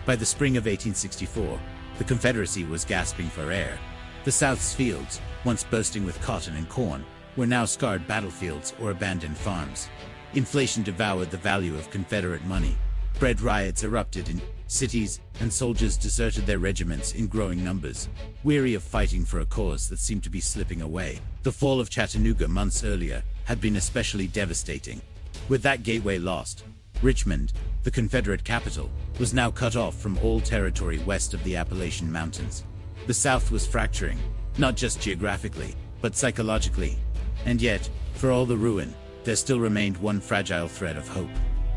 By the spring of 1864, the Confederacy was gasping for air. The South's fields, once boasting with cotton and corn, were now scarred battlefields or abandoned farms. Inflation devoured the value of Confederate money. Bread riots erupted in cities, and soldiers deserted their regiments in growing numbers, weary of fighting for a cause that seemed to be slipping away. The fall of Chattanooga months earlier had been especially devastating. With that gateway lost, Richmond, the Confederate capital, was now cut off from all territory west of the Appalachian Mountains. The South was fracturing, not just geographically, but psychologically. And yet, for all the ruin, there still remained one fragile thread of hope.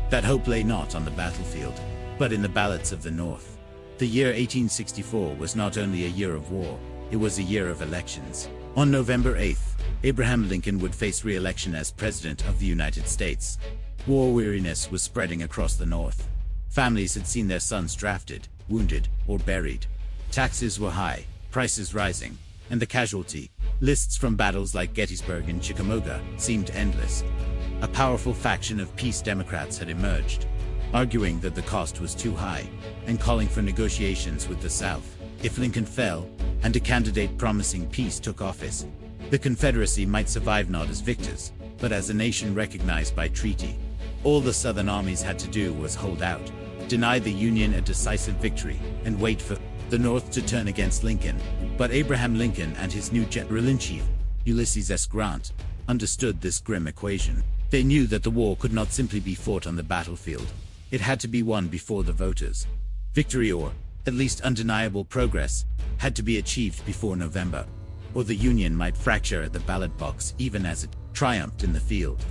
That hope lay not on the battlefield, but in the ballots of the North. The year 1864 was not only a year of war, it was a year of elections. On November 8th, Abraham Lincoln would face re-election as President of the United States. War weariness was spreading across the North. Families had seen their sons drafted, wounded, or buried. Taxes were high, prices rising, and the casualty lists from battles like Gettysburg and Chickamauga seemed endless. A powerful faction of peace Democrats had emerged, arguing that the cost was too high, and calling for negotiations with the South. If Lincoln fell, and a candidate promising peace took office, the Confederacy might survive not as victors, but as a nation recognized by treaty. All the Southern armies had to do was hold out, deny the Union a decisive victory, and wait for the North to turn against Lincoln. But Abraham Lincoln and his new general-in-chief, Ulysses S. Grant, understood this grim equation. They knew that the war could not simply be fought on the battlefield. It had to be won before the voters. Victory, or at least undeniable progress, had to be achieved before November, or the Union might fracture at the ballot box even as it triumphed in the field.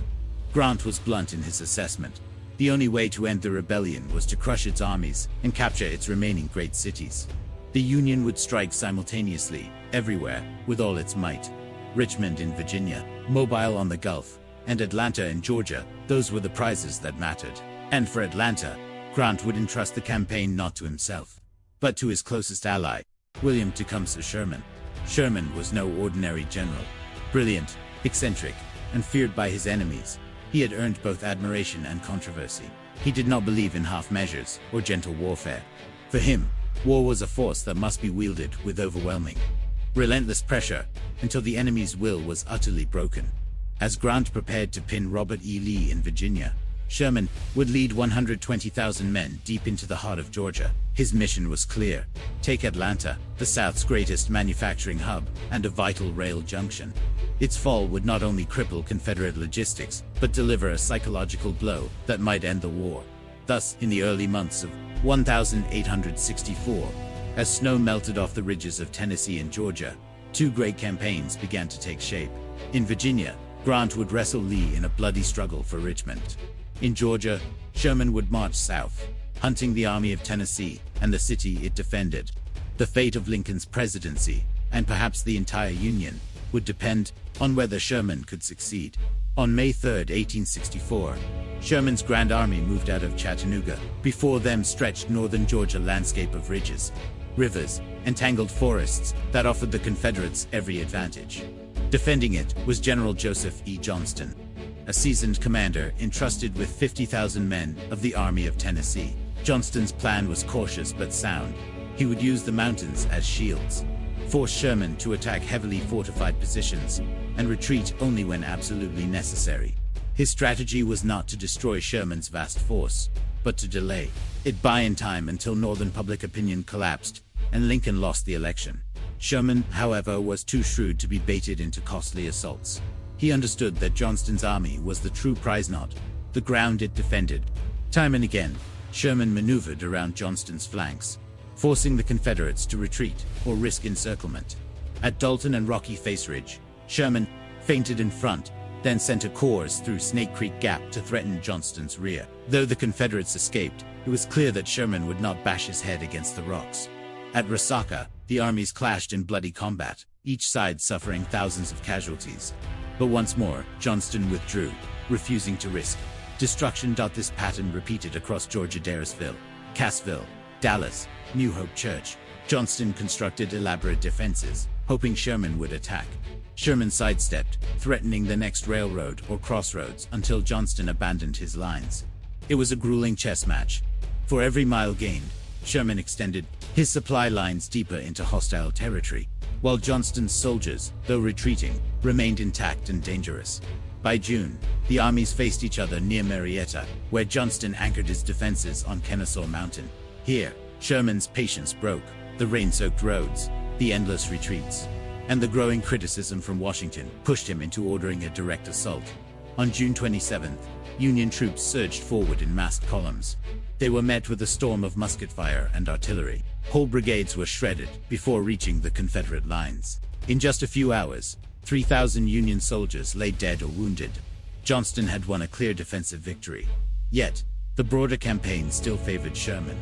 Grant was blunt in his assessment. The only way to end the rebellion was to crush its armies and capture its remaining great cities. The Union would strike simultaneously, everywhere, with all its might. Richmond in Virginia, Mobile on the Gulf, and Atlanta in Georgia, those were the prizes that mattered. And for Atlanta, Grant would entrust the campaign not to himself, but to his closest ally, William Tecumseh Sherman. Sherman was no ordinary general. Brilliant, eccentric, and feared by his enemies, he had earned both admiration and controversy. He did not believe in half measures or gentle warfare. For him, war was a force that must be wielded with overwhelming, relentless pressure until the enemy's will was utterly broken. As Grant prepared to pin Robert E. Lee in Virginia, Sherman would lead 120,000 men deep into the heart of Georgia. His mission was clear: take Atlanta, the South's greatest manufacturing hub and a vital rail junction. Its fall would not only cripple Confederate logistics, but deliver a psychological blow that might end the war. Thus, in the early months of 1864, as snow melted off the ridges of Tennessee and Georgia, two great campaigns began to take shape. In Virginia, Grant would wrestle Lee in a bloody struggle for Richmond. In Georgia, Sherman would march south, hunting the Army of Tennessee and the city it defended. The fate of Lincoln's presidency, and perhaps the entire Union, would depend on whether Sherman could succeed. On May 3, 1864, Sherman's Grand Army moved out of Chattanooga. Before them stretched northern Georgia landscape of ridges, rivers, and tangled forests that offered the Confederates every advantage. Defending it was General Joseph E. Johnston, a seasoned commander entrusted with 50,000 men of the Army of Tennessee. Johnston's plan was cautious but sound. He would use the mountains as shields, force Sherman to attack heavily fortified positions, and retreat only when absolutely necessary. His strategy was not to destroy Sherman's vast force, but to delay it, buying time until Northern public opinion collapsed and Lincoln lost the election. Sherman, however, was too shrewd to be baited into costly assaults. He understood that Johnston's army was the true prize, not the ground it defended. Time and again, Sherman maneuvered around Johnston's flanks, forcing the Confederates to retreat or risk encirclement. At Dalton and Rocky Face Ridge, Sherman feinted in front, then sent a corps through Snake Creek Gap to threaten Johnston's rear. Though the Confederates escaped, it was clear that Sherman would not bash his head against the rocks. At Resaca, the armies clashed in bloody combat, each side suffering thousands of casualties. But once more, Johnston withdrew, refusing to risk destruction. This pattern repeated across Georgia. Daresville, Cassville, Dallas, New Hope Church. Johnston constructed elaborate defenses, hoping Sherman would attack. Sherman sidestepped, threatening the next railroad or crossroads until Johnston abandoned his lines. It was a grueling chess match. For every mile gained, Sherman extended his supply lines deeper into hostile territory, while Johnston's soldiers, though retreating, remained intact and dangerous. By June, the armies faced each other near Marietta, where Johnston anchored his defenses on Kennesaw Mountain. Here, Sherman's patience broke. The rain-soaked roads, the endless retreats, and the growing criticism from Washington pushed him into ordering a direct assault. On June 27th, Union troops surged forward in massed columns. They were met with a storm of musket fire and artillery. Whole brigades were shredded before reaching the Confederate lines. In just a few hours, 3,000 Union soldiers lay dead or wounded. Johnston had won a clear defensive victory. Yet, the broader campaign still favored Sherman.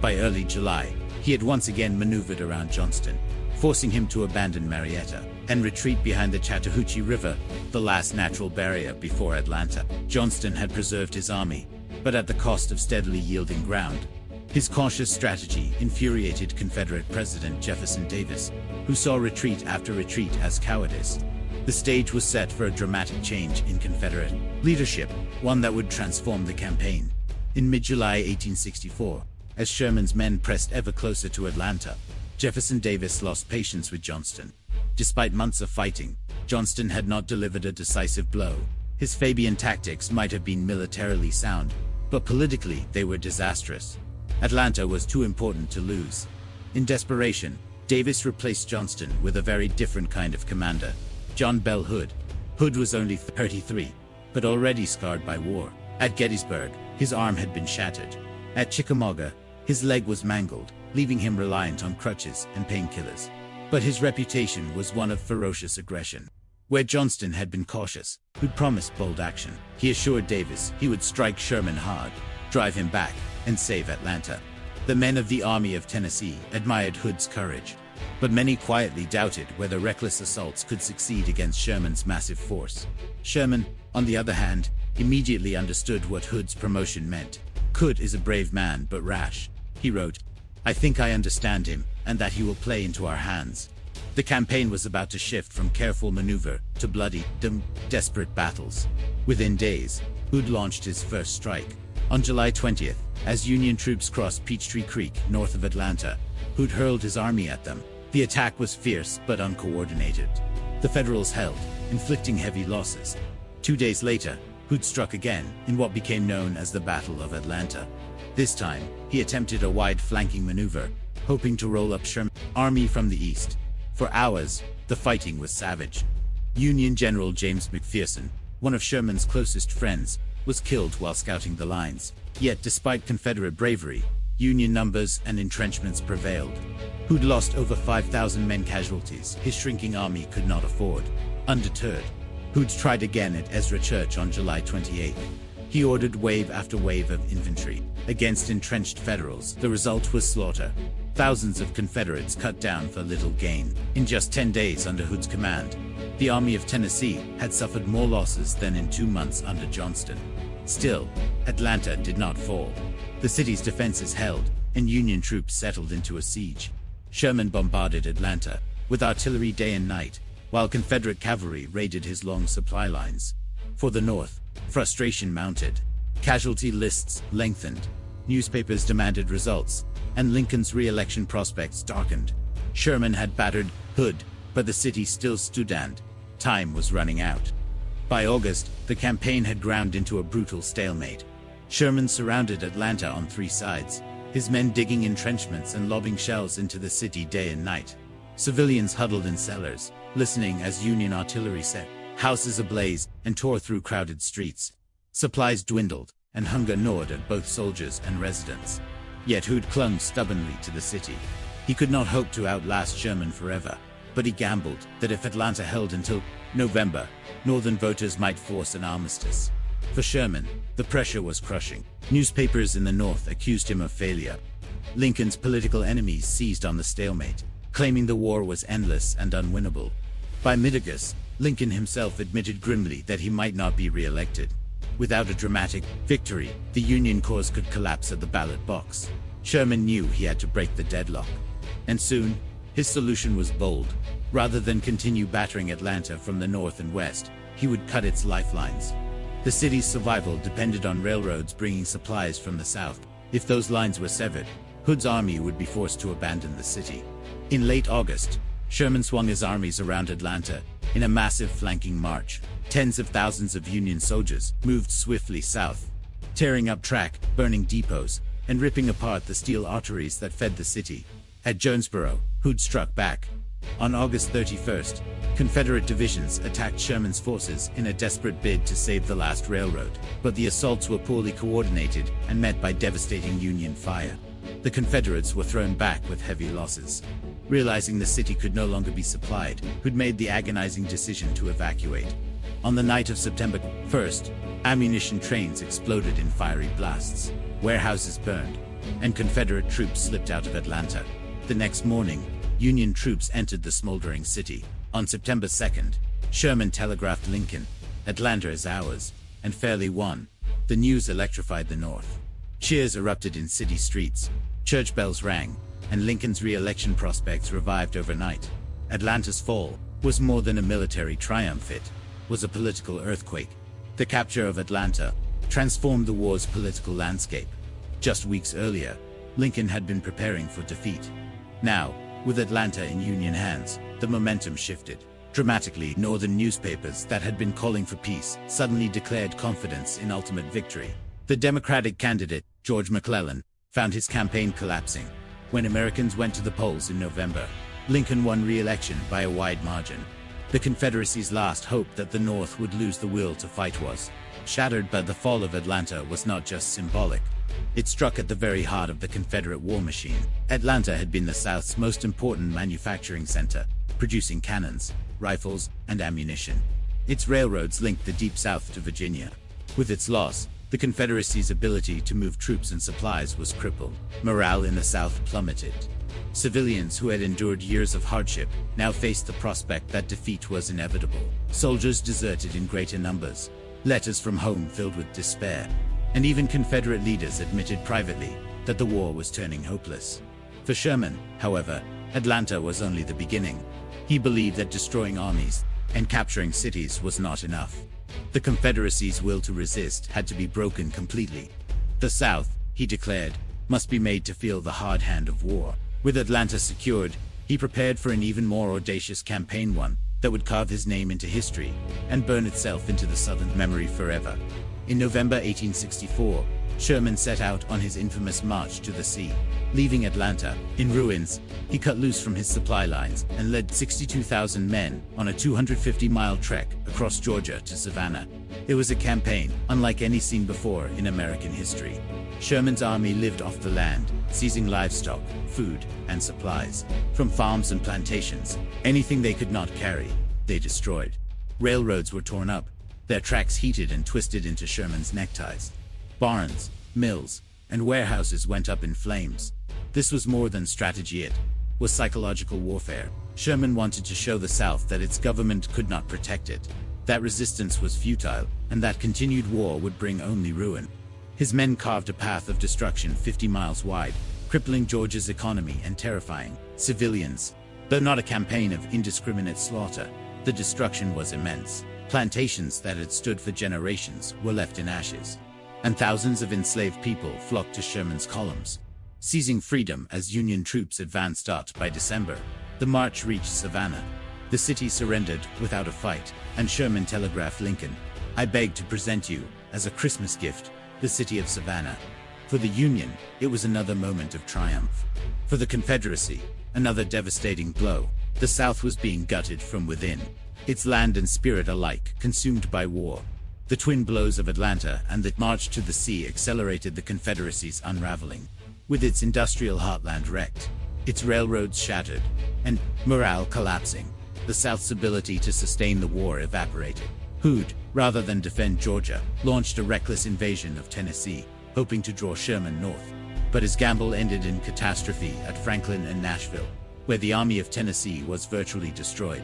By early July, he had once again maneuvered around Johnston, forcing him to abandon Marietta and retreat behind the Chattahoochee River, the last natural barrier before Atlanta. Johnston had preserved his army, but at the cost of steadily yielding ground. His cautious strategy infuriated Confederate President Jefferson Davis, who saw retreat after retreat as cowardice. The stage was set for a dramatic change in Confederate leadership, one that would transform the campaign. In mid-July 1864, as Sherman's men pressed ever closer to Atlanta, Jefferson Davis lost patience with Johnston. Despite months of fighting, Johnston had not delivered a decisive blow. His Fabian tactics might have been militarily sound, but politically they were disastrous. Atlanta was too important to lose. In desperation, Davis replaced Johnston with a very different kind of commander, John Bell Hood. Hood was only 33, but already scarred by war. At Gettysburg, his arm had been shattered. At Chickamauga, his leg was mangled, leaving him reliant on crutches and painkillers. But his reputation was one of ferocious aggression. Where Johnston had been cautious, Hood promised bold action. He assured Davis he would strike Sherman hard, drive him back, and save Atlanta. The men of the Army of Tennessee admired Hood's courage, but many quietly doubted whether reckless assaults could succeed against Sherman's massive force. Sherman, on the other hand, immediately understood what Hood's promotion meant. Hood is a brave man but rash, he wrote. I think I understand him, and that he will play into our hands. The campaign was about to shift from careful maneuver to bloody, desperate battles. Within days, Hood launched his first strike. On July 20th, as Union troops crossed Peachtree Creek north of Atlanta, Hood hurled his army at them. The attack was fierce but uncoordinated. The Federals held, inflicting heavy losses. 2 days later, Hood struck again in what became known as the Battle of Atlanta. This time, he attempted a wide flanking maneuver, hoping to roll up Sherman's army from the east. For hours, the fighting was savage. Union General James McPherson, one of Sherman's closest friends, was killed while scouting the lines. Yet despite Confederate bravery, Union numbers and entrenchments prevailed. Hood lost over 5,000 men casualties his shrinking army could not afford. Undeterred, Hood tried again at Ezra Church on July 28. He ordered wave after wave of infantry against entrenched Federals. The result was slaughter. Thousands of Confederates cut down for little gain. In just 10 days under Hood's command, the Army of Tennessee had suffered more losses than in 2 months under Johnston. Still, Atlanta did not fall. The city's defenses held, and Union troops settled into a siege. Sherman bombarded Atlanta with artillery day and night, while Confederate cavalry raided his long supply lines. For the North, frustration mounted. Casualty lists lengthened. Newspapers demanded results, and Lincoln's re-election prospects darkened. Sherman had battered Hood, but the city still stood and time was running out. By August, the campaign had ground into a brutal stalemate. Sherman surrounded Atlanta on 3 sides, his men digging entrenchments and lobbing shells into the city day and night. Civilians huddled in cellars, listening as Union artillery set houses ablaze and tore through crowded streets. Supplies dwindled, and hunger gnawed at both soldiers and residents. Yet Hood clung stubbornly to the city. He could not hope to outlast Sherman forever, but he gambled that if Atlanta held until November, Northern voters might force an armistice. For Sherman, the pressure was crushing. Newspapers in the North accused him of failure. Lincoln's political enemies seized on the stalemate, claiming the war was endless and unwinnable. By mid-August, Lincoln himself admitted grimly that he might not be re-elected. Without a dramatic victory, the Union cause could collapse at the ballot box. Sherman knew he had to break the deadlock. And soon, his solution was bold. Rather than continue battering Atlanta from the north and west, he would cut its lifelines. The city's survival depended on railroads bringing supplies from the south. If those lines were severed, Hood's army would be forced to abandon the city. In late August, Sherman swung his armies around Atlanta in a massive flanking march. Tens of thousands of Union soldiers moved swiftly south, tearing up track, burning depots, and ripping apart the steel arteries that fed the city. At Jonesboro, Hood struck back. On August 31st, Confederate divisions attacked Sherman's forces in a desperate bid to save the last railroad, but the assaults were poorly coordinated and met by devastating Union fire. The Confederates were thrown back with heavy losses. Realizing the city could no longer be supplied, Hood made the agonizing decision to evacuate. On the night of September 1st, ammunition trains exploded in fiery blasts, warehouses burned, and Confederate troops slipped out of Atlanta. The next morning, Union troops entered the smoldering city. On September 2nd, Sherman telegraphed Lincoln, "Atlanta is ours," and fairly won. The news electrified the North. Cheers erupted in city streets, church bells rang, and Lincoln's re-election prospects revived overnight. Atlanta's fall was more than a military triumph, it was a political earthquake. The capture of Atlanta transformed the war's political landscape. Just weeks earlier, Lincoln had been preparing for defeat. Now, with Atlanta in Union hands, the momentum shifted. Dramatically, Northern newspapers that had been calling for peace suddenly declared confidence in ultimate victory. The Democratic candidate, George McClellan, found his campaign collapsing. When Americans went to the polls in November, Lincoln won re-election by a wide margin. The Confederacy's last hope that the North would lose the will to fight was shattered, but the fall of Atlanta was not just symbolic. It struck at the very heart of the Confederate war machine. Atlanta had been the South's most important manufacturing center, producing cannons, rifles, and ammunition. Its railroads linked the Deep South to Virginia. With its loss, the Confederacy's ability to move troops and supplies was crippled. Morale in the South plummeted. Civilians who had endured years of hardship now faced the prospect that defeat was inevitable. Soldiers deserted in greater numbers, letters from home filled with despair, and even Confederate leaders admitted privately that the war was turning hopeless. For Sherman, however, Atlanta was only the beginning. He believed that destroying armies and capturing cities was not enough. The Confederacy's will to resist had to be broken completely. The South, he declared, must be made to feel the hard hand of war. With Atlanta secured, he prepared for an even more audacious campaign, one that would carve his name into history and burn itself into the Southern memory forever. In November 1864, Sherman set out on his infamous march to the sea. Leaving Atlanta in ruins, he cut loose from his supply lines and led 62,000 men on a 250-mile trek across Georgia to Savannah. It was a campaign unlike any seen before in American history. Sherman's army lived off the land, seizing livestock, food, and supplies. From farms and plantations, anything they could not carry, they destroyed. Railroads were torn up, their tracks heated and twisted into Sherman's neckties. Barns, mills, and warehouses went up in flames. This was more than strategy, it was psychological warfare. Sherman wanted to show the South that its government could not protect it, that resistance was futile, and that continued war would bring only ruin. His men carved a path of destruction 50 miles wide, crippling Georgia's economy and terrifying civilians. Though not a campaign of indiscriminate slaughter, the destruction was immense. Plantations that had stood for generations were left in ashes, and thousands of enslaved people flocked to Sherman's columns, seizing freedom as Union troops advanced out. By December, the march reached Savannah. The city surrendered without a fight, and Sherman telegraphed Lincoln, "I beg to present you, as a Christmas gift, the city of Savannah." For the Union, it was another moment of triumph. For the Confederacy, another devastating blow. The South was being gutted from within, its land and spirit alike consumed by war. The twin blows of Atlanta and the march to the sea accelerated the Confederacy's unraveling. With its industrial heartland wrecked, its railroads shattered, and morale collapsing, the South's ability to sustain the war evaporated. Hood, rather than defend Georgia, launched a reckless invasion of Tennessee, hoping to draw Sherman north. But his gamble ended in catastrophe at Franklin and Nashville, where the Army of Tennessee was virtually destroyed.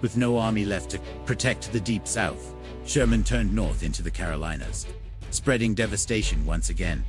With no army left to protect the Deep South, Sherman turned north into the Carolinas, spreading devastation once again.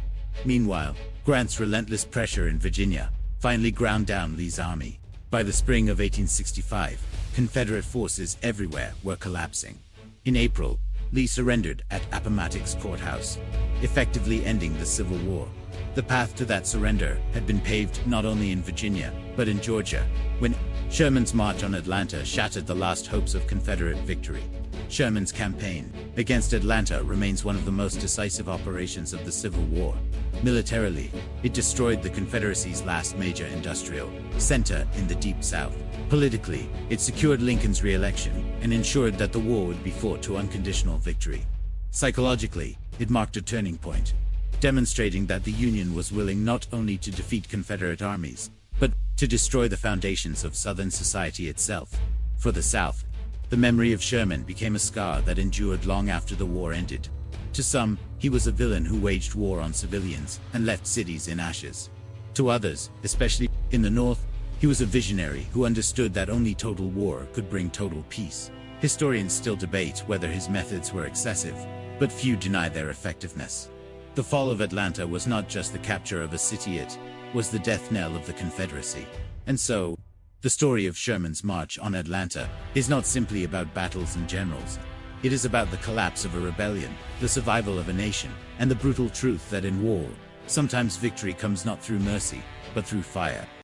Meanwhile, Grant's relentless pressure in Virginia finally ground down Lee's army. By the spring of 1865, Confederate forces everywhere were collapsing. In April, Lee surrendered at Appomattox Courthouse, effectively ending the Civil War. The path to that surrender had been paved not only in Virginia, but in Georgia, when Sherman's march on Atlanta shattered the last hopes of Confederate victory. Sherman's campaign against Atlanta remains one of the most decisive operations of the Civil War. Militarily, it destroyed the Confederacy's last major industrial center in the Deep South. Politically, it secured Lincoln's re-election and ensured that the war would be fought to unconditional victory. Psychologically, it marked a turning point, demonstrating that the Union was willing not only to defeat Confederate armies, but to destroy the foundations of Southern society itself. For the South, the memory of Sherman became a scar that endured long after the war ended. To some, he was a villain who waged war on civilians and left cities in ashes. To others, especially in the North, he was a visionary who understood that only total war could bring total peace. Historians still debate whether his methods were excessive, but few deny their effectiveness. The fall of Atlanta was not just the capture of a city, it was the death knell of the Confederacy. And so, the story of Sherman's march on Atlanta is not simply about battles and generals. It is about the collapse of a rebellion, the survival of a nation, and the brutal truth that in war, sometimes victory comes not through mercy, but through fire.